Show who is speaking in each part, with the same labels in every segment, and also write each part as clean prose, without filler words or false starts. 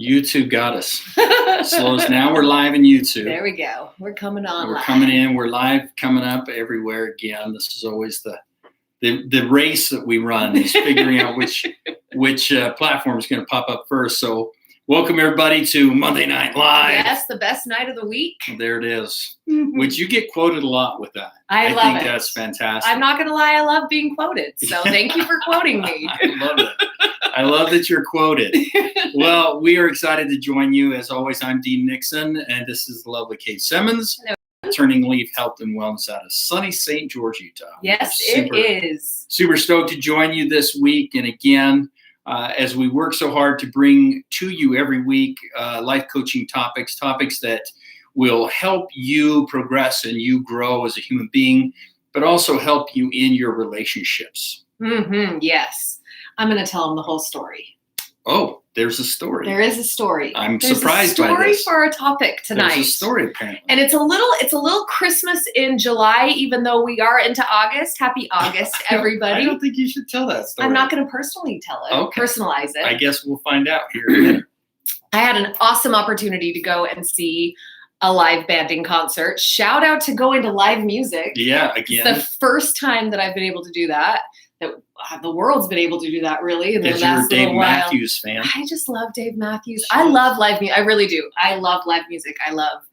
Speaker 1: YouTube got us. So now we're live in YouTube.
Speaker 2: There we go. We're coming on.
Speaker 1: We're coming in. We're live, coming up everywhere again. This is always the race that we run is figuring out which platform is going to pop up first. So welcome everybody to Monday Night Live.
Speaker 2: Yes, the best night of the week.
Speaker 1: There it is. Which you get quoted a lot with that.
Speaker 2: I
Speaker 1: think that's fantastic.
Speaker 2: I'm not going to lie. I love being quoted. So thank you for quoting me.
Speaker 1: I love it. I love that you're quoted. Well, we are excited to join you. As always, I'm Dean Nixon, and this is the lovely Kate Simmons.
Speaker 2: Hello.
Speaker 1: TurningLeaf Health and Wellness out of sunny St. George, Utah.
Speaker 2: Yes, it is.
Speaker 1: Super stoked to join you this week. And again, as we work so hard to bring to you every week life coaching topics that will help you progress and you grow as a human being, but also help you in your relationships.
Speaker 2: Yes. I'm going to tell them the whole story.
Speaker 1: Oh, there's a story.
Speaker 2: There is a story.
Speaker 1: There's surprised by this.
Speaker 2: There's a story for our topic tonight.
Speaker 1: There's a story, apparently.
Speaker 2: And it's a little Christmas in July, even though we are into August. Happy August, everybody.
Speaker 1: I don't think you should tell that story.
Speaker 2: I'm not going to personally tell it, personalize it.
Speaker 1: I guess we'll find out here in a minute.
Speaker 2: I had an awesome opportunity to go and see a live banding concert. Shout out to going to live music.
Speaker 1: Yeah, again.
Speaker 2: It's the first time that I've been able to do that. That the world's been able to do that, really. In the last
Speaker 1: you're a Dave
Speaker 2: little while.
Speaker 1: Matthews fan.
Speaker 2: I just love Dave Matthews. I love live music. I really do. I love live music. I love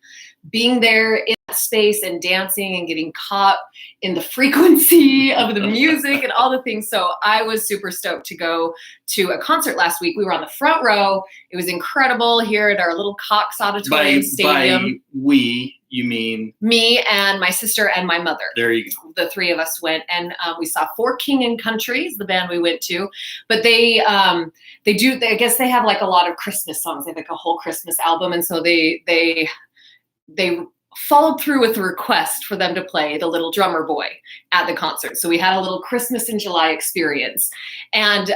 Speaker 2: being there in that space and dancing and getting caught in the frequency of the music and all the things. So I was super stoked to go to a concert last week. We were on the front row. It was incredible here at our little Cox Auditorium Stadium.
Speaker 1: By we, you mean?
Speaker 2: Me and my sister and my mother.
Speaker 1: There you go.
Speaker 2: The three of us went, and we saw For King and Country, the band we went to. But they do. I guess they have like a lot of Christmas songs. They have like a whole Christmas album, and so they followed through with a request for them to play The Little Drummer Boy at the concert. So we had a little Christmas in July experience, and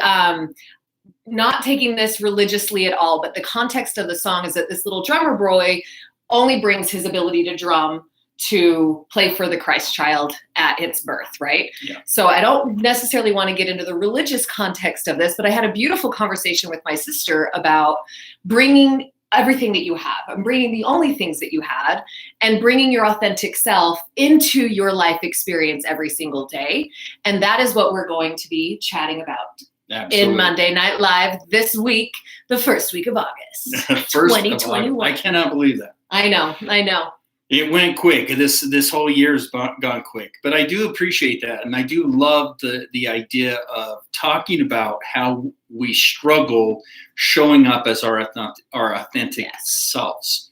Speaker 2: not taking this religiously at all, but the context of the song is that this little drummer boy only brings his ability to drum to play for the Christ child at its birth, right?
Speaker 1: Yeah.
Speaker 2: So I don't necessarily want to get into the religious context of this, but I had a beautiful conversation with my sister about bringing everything that you have and bringing the only things that you had and bringing your authentic self into your life experience every single day. And that is what we're going to be chatting about.
Speaker 1: Absolutely.
Speaker 2: In Monday Night Live this week, the first week of August, 2021.
Speaker 1: I cannot believe that.
Speaker 2: I know.
Speaker 1: It went quick. This whole year's gone quick, but I do appreciate that, and I do love the idea of talking about how we struggle showing up as our authentic selves.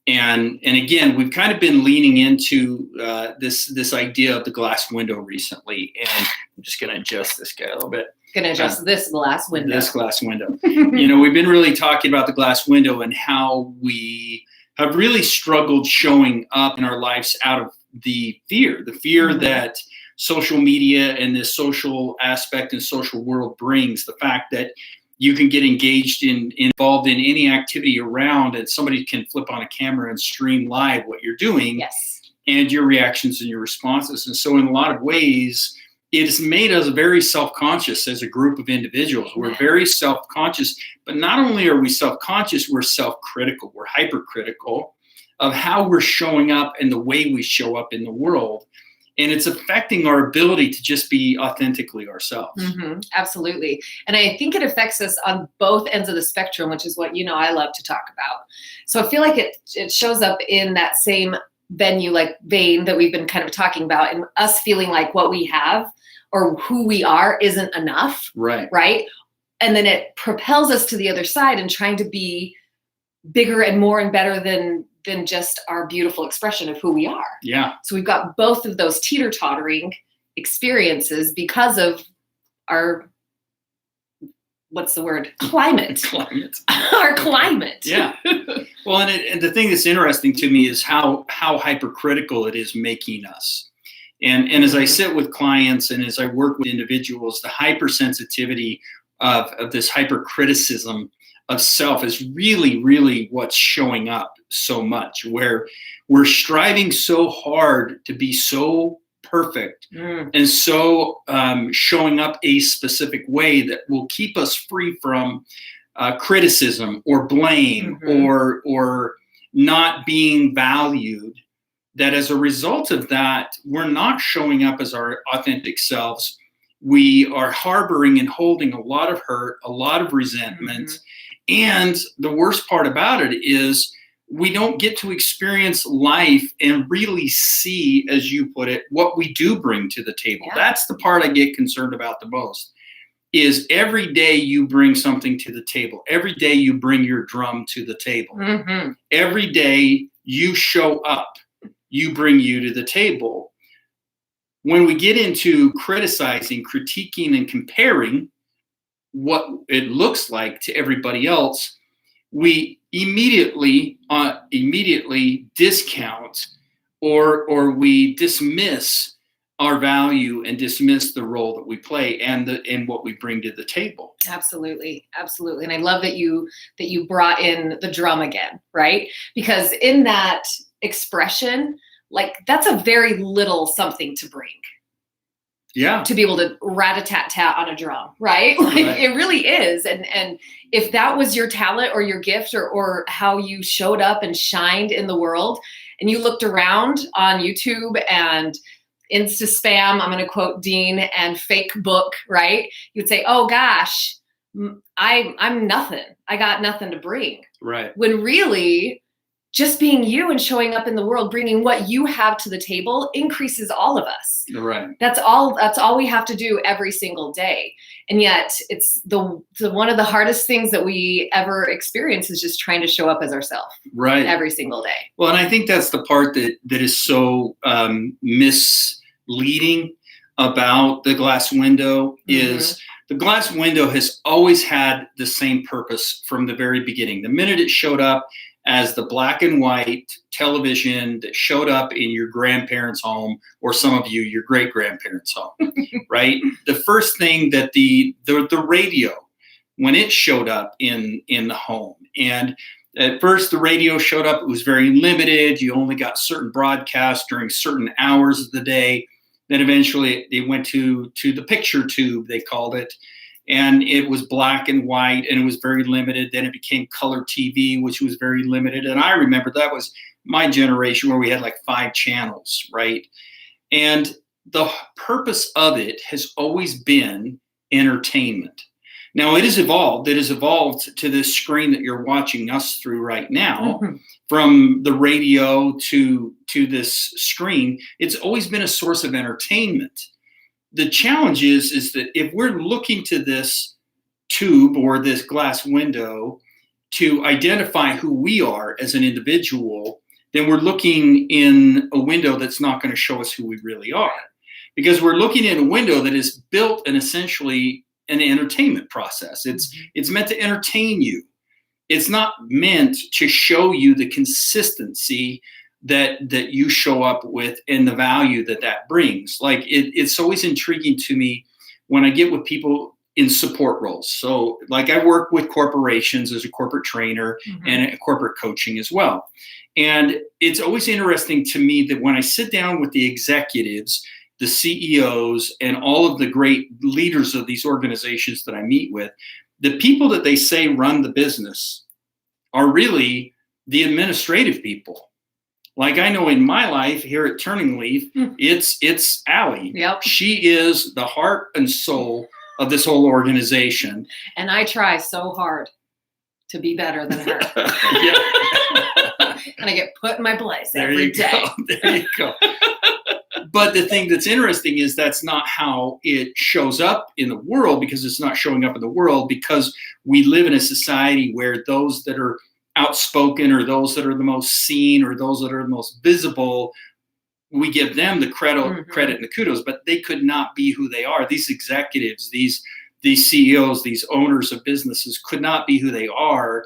Speaker 1: And again, we've kind of been leaning into this idea of the glass window recently, and I'm just going to adjust this guy a little bit.
Speaker 2: Going to adjust this glass window.
Speaker 1: This glass window. We've been really talking about the glass window and how we have really struggled showing up in our lives out of the fear that social media and this social aspect and social world brings. The fact that you can get involved in any activity around, and somebody can flip on a camera and stream live what you're doing.
Speaker 2: Yes. And
Speaker 1: your reactions and your responses. And so in a lot of ways, it's made us very self-conscious as a group of individuals. We're very self-conscious, but not only are we self-conscious, we're self-critical. We're hypercritical of how we're showing up and the way we show up in the world. And it's affecting our ability to just be authentically ourselves.
Speaker 2: Absolutely. And I think it affects us on both ends of the spectrum, which is what, I love to talk about. So I feel like it shows up in that same vein that we've been kind of talking about, and us feeling like what we have or who we are isn't enough. Right. And then it propels us to the other side and trying to be bigger and more and better than just our beautiful expression of who we are.
Speaker 1: Yeah. So
Speaker 2: we've got both of those teeter-tottering experiences because of our, what's the word? Climate. Our climate.
Speaker 1: Yeah. Well, and the thing that's interesting to me is how hypercritical it is making us. And as I sit with clients and as I work with individuals, the hypersensitivity of this hypercriticism of self is really, really what's showing up so much, where we're striving so hard to be so perfect and so showing up a specific way that will keep us free from criticism or blame or not being valued, that as a result of that, we're not showing up as our authentic selves. We are harboring and holding a lot of hurt, a lot of resentment. And the worst part about it is we don't get to experience life and really see, as you put it, what we do bring to the table. Yeah. That's the part I get concerned about the most, is every day you bring something to the table. Every day you bring your drum to the table. Every day you show up, you bring you to the table. When we get into criticizing, critiquing, and comparing what it looks like to everybody else, we immediately discount or we dismiss our value and dismiss the role that we play and what we bring to the table.
Speaker 2: Absolutely. And I love that you brought in the drum again, right? Because in that expression, like, that's a very little something to bring.
Speaker 1: Yeah.
Speaker 2: To be able to rat-a-tat-tat on a drum, right? Like, right. It really is. And if that was your talent or your gift or how you showed up and shined in the world, and you looked around on YouTube and Insta spam, I'm going to quote Dean, and fake book, right? You'd say, oh gosh, I'm nothing. I got nothing to bring.
Speaker 1: Right.
Speaker 2: When really, just being you and showing up in the world, bringing what you have to the table increases all of us.
Speaker 1: Right.
Speaker 2: That's all we have to do every single day. And yet it's the one of the hardest things that we ever experience is just trying to show up as ourselves.
Speaker 1: Right.
Speaker 2: Every single day.
Speaker 1: Well, and I think that's the part that is so misleading about the glass window is the glass window has always had the same purpose from the very beginning. The minute it showed up as the black and white television that showed up in your grandparents' home, or some of you, your great-grandparents' home, right? The first thing that the radio, when it showed up in the home, and at first the radio showed up, it was very limited. You only got certain broadcasts during certain hours of the day. Then eventually it went to the picture tube, they called it. And it was black and white, and it was very limited. Then it became color TV, which was very limited. And I remember that was my generation where we had like 5 channels, right? And the purpose of it has always been entertainment. Now it has evolved. It has evolved to this screen that you're watching us through right now, from the radio to this screen. It's always been a source of entertainment. The challenge is that if we're looking to this tube or this glass window to identify who we are as an individual, then we're looking in a window that's not going to show us who we really are. Because we're looking in a window that is built in essentially an entertainment process. It's meant to entertain you. It's not meant to show you the consistency that you show up with and the value that brings. Like it's always intriguing to me when I get with people in support roles. So like I work with corporations as a corporate trainer and a corporate coaching as well. And it's always interesting to me that when I sit down with the executives, the CEOs, and all of the great leaders of these organizations that I meet with, the people that they say run the business are really the administrative people. Like I know in my life here at TurningLeaf, it's Allie.
Speaker 2: Yep.
Speaker 1: She is the heart and soul of this whole organization.
Speaker 2: And I try so hard to be better than her. And I get put in my place every day.
Speaker 1: There you go. But the thing that's interesting is that's not how it shows up in the world, because it's not showing up in the world because we live in a society where those that are outspoken or those that are the most seen or those that are the most visible, we give them the credit and the kudos, but they could not be who they are. These executives, these CEOs, these owners of businesses could not be who they are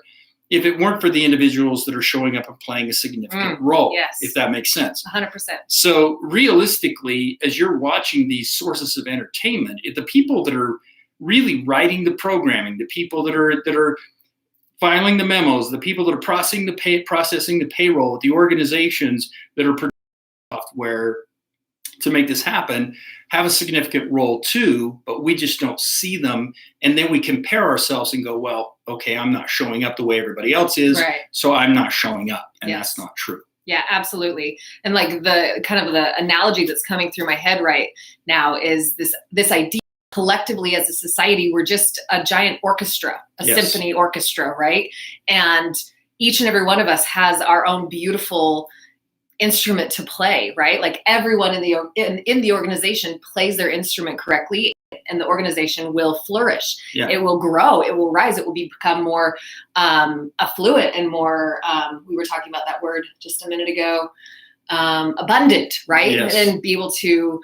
Speaker 1: if it weren't for the individuals that are showing up and playing a significant role, if that makes sense.
Speaker 2: 100%.
Speaker 1: So realistically, as you're watching these sources of entertainment, the people that are really writing the programming, the people that are filing the memos, the people that are processing the payroll, the organizations that are producing software, to make this happen have a significant role too, but we just don't see them. And then we compare ourselves and go, well, okay, I'm not showing up the way everybody else is,
Speaker 2: Right.
Speaker 1: so I'm not showing up. And
Speaker 2: Yes.
Speaker 1: that's not true.
Speaker 2: Yeah, absolutely. And like the kind of the analogy that's coming through my head right now is this idea collectively as a society, we're just a giant orchestra, a
Speaker 1: Yes.
Speaker 2: symphony orchestra, right? And each and every one of us has our own beautiful instrument to play, right? Like everyone in the organization plays their instrument correctly, and the organization will flourish.
Speaker 1: Yeah.
Speaker 2: It will grow. It will rise. It will become more affluent and more. We were talking about that word just a minute ago. Abundant, right?
Speaker 1: Yes.
Speaker 2: And be able to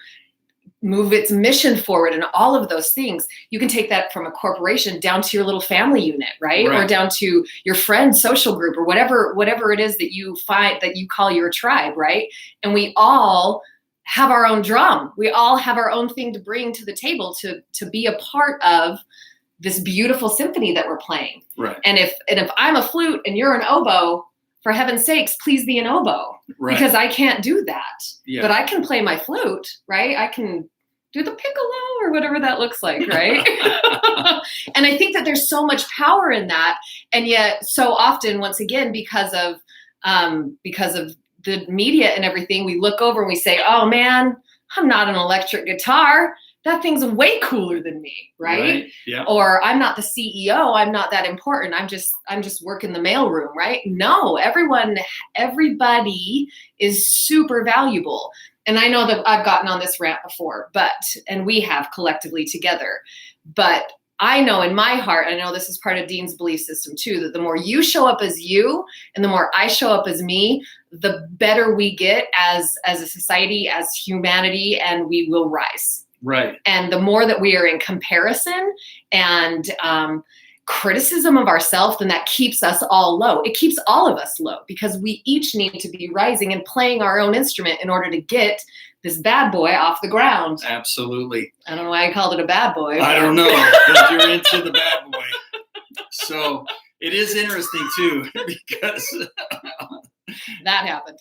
Speaker 2: move its mission forward and all of those things. You can take that from a corporation down to your little family unit, right?
Speaker 1: Right.
Speaker 2: Or down to your friend social group or whatever it is that you find that you call your tribe, right? And we all have our own drum. We all have our own thing to bring to the table to be a part of this beautiful symphony that we're playing.
Speaker 1: Right.
Speaker 2: And if I'm a flute and you're an oboe, for heaven's sakes, please be an oboe.
Speaker 1: Right.
Speaker 2: Because I can't do that.
Speaker 1: Yeah.
Speaker 2: But I can play my flute, right? I can do the piccolo or whatever that looks like, right? And I think that there's so much power in that. And yet so often, once again, because of the media and everything, we look over and we say, oh man, I'm not an electric guitar. That thing's way cooler than me, right?
Speaker 1: Yeah.
Speaker 2: Or I'm not the CEO. I'm not that important. I'm just working the mailroom, right? No, everybody is super valuable. And I know that I've gotten on this rant before, and we have collectively together, but I know in my heart, I know this is part of Dean's belief system too, that the more you show up as you and the more I show up as me, the better we get as a society, as humanity, and we will rise.
Speaker 1: Right.
Speaker 2: And the more that we are in comparison and criticism of ourselves, then that keeps us all low. It keeps all of us low because we each need to be rising and playing our own instrument in order to get this bad boy off the ground.
Speaker 1: Absolutely.
Speaker 2: I don't know why I called it a bad boy.
Speaker 1: I don't know, but you're into the bad boy. So it is interesting too, because
Speaker 2: that happened.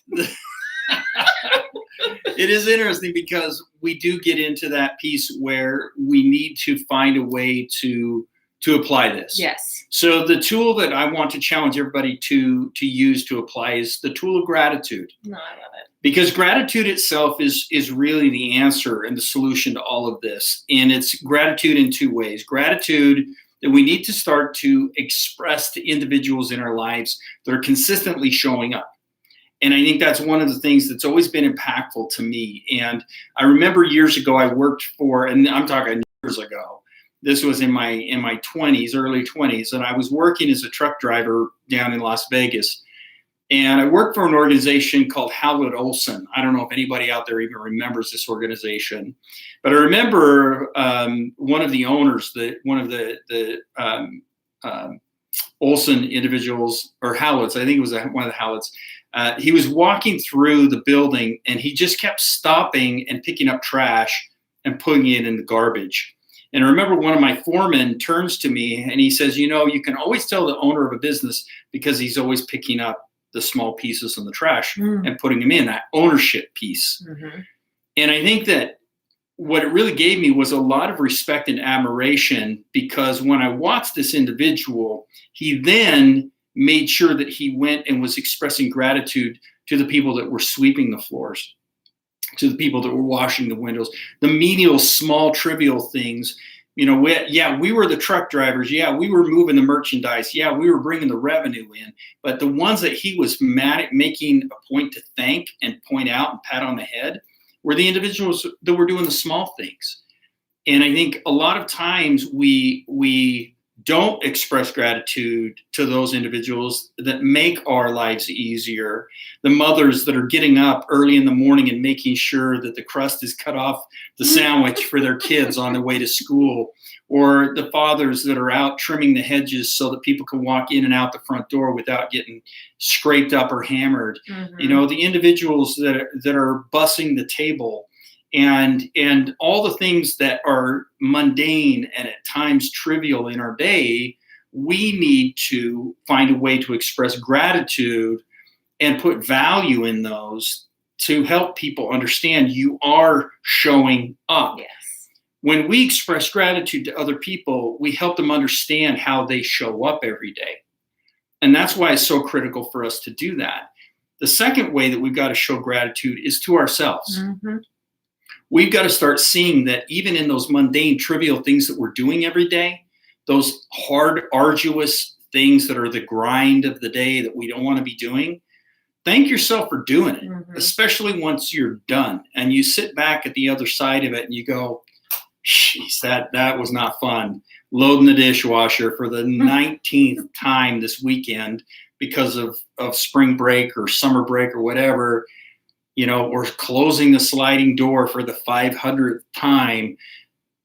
Speaker 1: It is interesting because we do get into that piece where we need to find a way to apply this.
Speaker 2: Yes.
Speaker 1: So the tool that I want to challenge everybody to use to apply is the tool of gratitude.
Speaker 2: No, I love it.
Speaker 1: Because gratitude itself is really the answer and the solution to all of this. And it's gratitude in two ways. Gratitude that we need to start to express to individuals in our lives that are consistently showing up. And I think that's one of the things that's always been impactful to me. And I remember years ago, I worked for, and I'm talking years ago, this was in my 20s, early 20s, and I was working as a truck driver down in Las Vegas. And I worked for an organization called Howlett Olson. I don't know if anybody out there even remembers this organization, but I remember one of the owners, one of the Olson individuals, or Howlett's, I think it was one of the Howlett's. He was walking through the building and he just kept stopping and picking up trash and putting it in the garbage. And I remember one of my foremen turns to me and he says, you know, you can always tell the owner of a business because he's always picking up the small pieces in the trash and putting them in, that ownership piece. Mm-hmm. And I think that what it really gave me was a lot of respect and admiration, because when I watched this individual, he then made sure that he went and was expressing gratitude to the people that were sweeping the floors, to the people that were washing the windows, the menial, small, trivial things. You know, we were the truck drivers. Yeah, we were moving the merchandise. Yeah, we were bringing the revenue in. But the ones that he was making a point to thank and point out and pat on the head were the individuals that were doing the small things. And I think a lot of times we don't express gratitude to those individuals that make our lives easier. The mothers that are getting up early in the morning and making sure that the crust is cut off the sandwich for their kids on their way to school, or the fathers that are out trimming the hedges so that people can walk in and out the front door without getting scraped up or hammered. Mm-hmm. You know, the individuals that are bussing the table, and all the things that are mundane and at times trivial in our day, we need to find a way to express gratitude and put value in those to help people understand you are showing up.
Speaker 2: Yes.
Speaker 1: When we express gratitude to other people, we help them understand how they show up every day. And that's why it's so critical for us to do that. The second way that we've got to show gratitude is to ourselves.
Speaker 2: Mm-hmm.
Speaker 1: We've got to start seeing that even in those mundane, trivial things that we're doing every day, those hard, arduous things that are the grind of the day that we don't want to be doing, thank yourself for doing it, especially once you're done and you sit back at the other side of it and you go, "Jeez, that was not fun. Loading the dishwasher for the 19th time this weekend because of spring break or summer break or whatever, or closing the sliding door for the 500th time.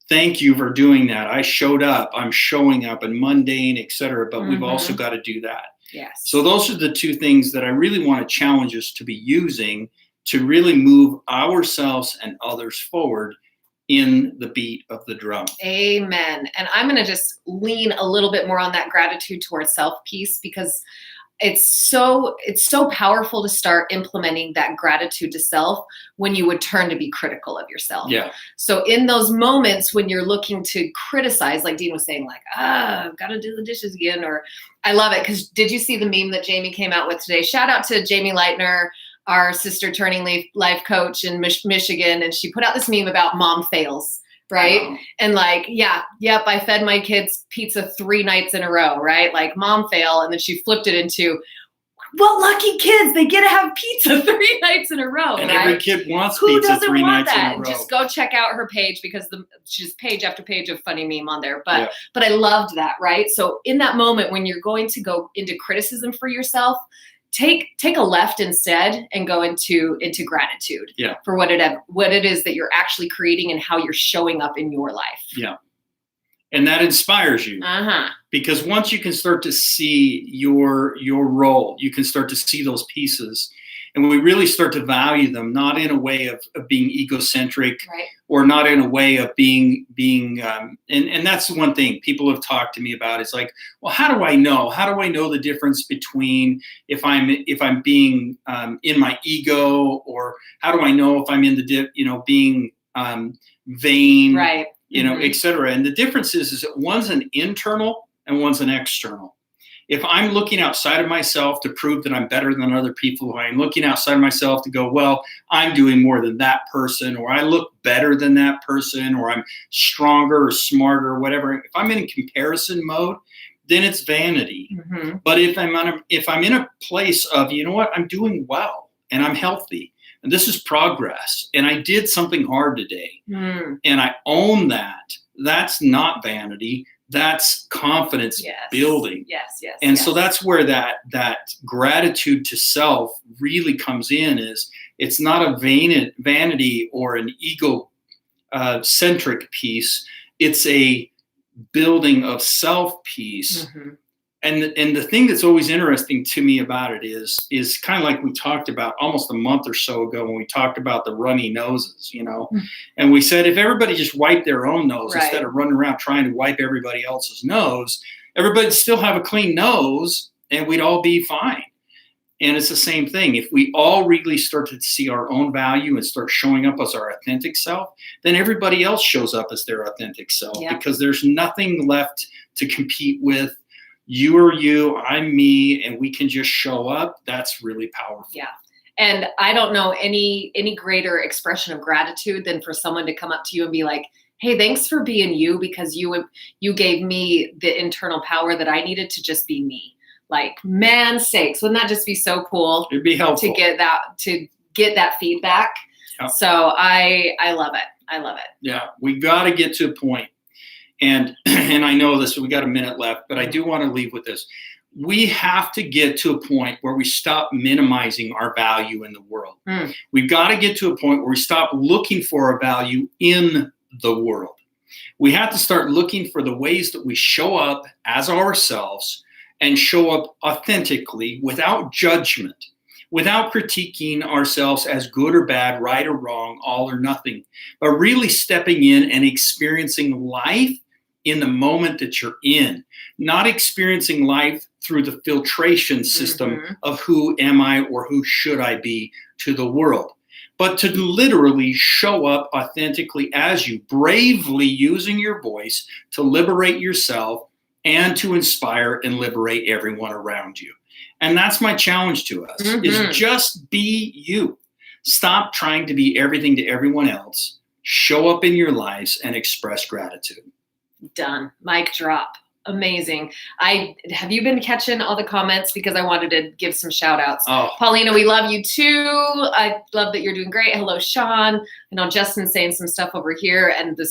Speaker 1: Thank you for doing that. I showed up. I'm showing up," and mundane, etc. But we've also got to do that.
Speaker 2: Yes.
Speaker 1: So those are the two things that I really want to challenge us to be using to really move ourselves and others forward in the beat of the drum.
Speaker 2: Amen. And I'm going to just lean a little bit more on that gratitude towards self piece, because it's so powerful to start implementing that gratitude to self when you would turn to be critical of yourself.
Speaker 1: Yeah.
Speaker 2: So in those moments when you're looking to criticize, like Dean was saying, like, I've got to do the dishes again, or I love it. Because did you see the meme that Jamie came out with today? Shout out to Jamie Leitner, our sister TurningLeaf life coach in Michigan. And she put out this meme about mom fails. Right.
Speaker 1: Wow.
Speaker 2: And like, yep, I fed my kids pizza 3 nights in a row. Right. Like mom fail. And then she flipped it into, well, lucky kids, they get to have pizza 3 nights in a row.
Speaker 1: And
Speaker 2: right?
Speaker 1: every kid wants
Speaker 2: Who
Speaker 1: pizza
Speaker 2: doesn't
Speaker 1: 3
Speaker 2: want
Speaker 1: nights
Speaker 2: that?
Speaker 1: in a row.
Speaker 2: Just go check out her page, because she's page after page of funny meme on there. But I loved that. Right. So in that moment when you're going to go into criticism for yourself, take a left instead and go into gratitude for what it is that you're actually creating and how you're showing up in your life.
Speaker 1: Yeah. And that inspires you. Because once you can start to see your role, you can start to see those pieces. And we really start to value them, not in a way of being egocentric,
Speaker 2: right,
Speaker 1: or not in a way of being and that's the one thing people have talked to me about. It's like, well, how do I know? How do I know the difference between if I'm being in my ego, or how do I know if I'm in the being vain,
Speaker 2: right,
Speaker 1: et cetera. And the difference is that one's an internal and one's an external. If I'm looking outside of myself to prove that I'm better than other people, or I'm looking outside of myself to go, well, I'm doing more than that person, or I look better than that person, or I'm stronger or smarter or whatever. If I'm in comparison mode, then it's vanity. But if I'm in a place of, you know what, I'm doing well and I'm healthy and this is progress and I did something hard today and I own that, that's not vanity. That's confidence building.
Speaker 2: Yes.
Speaker 1: And so that's where that gratitude to self really comes in. Is it's not a vanity or an ego centric piece. It's a building of self piece. And the thing that's always interesting to me about it is kind of like we talked about almost a month or so ago when we talked about the runny noses, and we said if everybody just wiped their own nose instead of running around trying to wipe everybody else's nose, everybody'd still have a clean nose and we'd all be fine. And it's the same thing. If we all really start to see our own value and start showing up as our authentic self, then everybody else shows up as their authentic self because there's nothing left to compete with. You are you, I'm me, and we can just show up. That's really powerful.
Speaker 2: Yeah. And I don't know any greater expression of gratitude than for someone to come up to you and be like, hey, thanks for being you, because you gave me the internal power that I needed to just be me. Like, man's sakes, wouldn't that just be so cool?
Speaker 1: It'd be helpful
Speaker 2: to get that feedback.
Speaker 1: Yep.
Speaker 2: So I love it. I love it.
Speaker 1: Yeah, we got to get to a point. And I know this, we got a minute left, but I do want to leave with this. We have to get to a point where we stop minimizing our value in the world. We've got to get to a point where we stop looking for our value in the world. We have to start looking for the ways that we show up as ourselves and show up authentically without judgment, without critiquing ourselves as good or bad, right or wrong, all or nothing, but really stepping in and experiencing life in the moment that you're in, not experiencing life through the filtration system of who am I or who should I be to the world. but to literally show up authentically as you, bravely using your voice to liberate yourself and to inspire and liberate everyone around you. And that's my challenge to us, is just be you. Stop trying to be everything to everyone else. Show up in your lives and express gratitude.
Speaker 2: Done. Mic drop. Amazing. Have you been catching all the comments? Because I wanted to give some shout outs.
Speaker 1: Oh.
Speaker 2: Paulina, we love you too. I love that you're doing great. Hello, Sean. I know Justin's saying some stuff over here, and the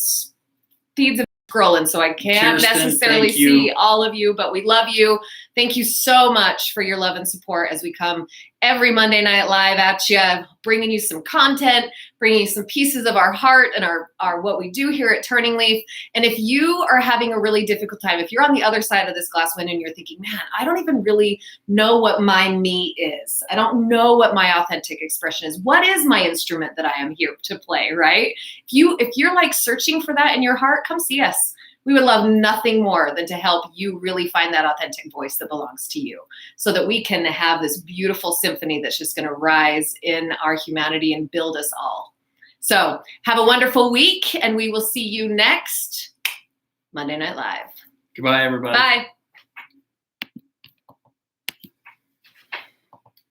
Speaker 2: feeds are scrolling, so I can't necessarily see all of you, but we love you. Thank you so much for your love and support as we come every Monday Night Live at you, bringing you some content, bringing you some pieces of our heart and our what we do here at Turning Leaf. And if you are having a really difficult time, if you're on the other side of this glass window and you're thinking, man, I don't even really know what my me is. I don't know what my authentic expression is. What is my instrument that I am here to play, right? If you're like searching for that in your heart, come see us. We would love nothing more than to help you really find that authentic voice that belongs to you, so that we can have this beautiful symphony that's just going to rise in our humanity and build us all. So have a wonderful week, and we will see you next Monday Night Live.
Speaker 1: Goodbye, everybody.
Speaker 2: Bye.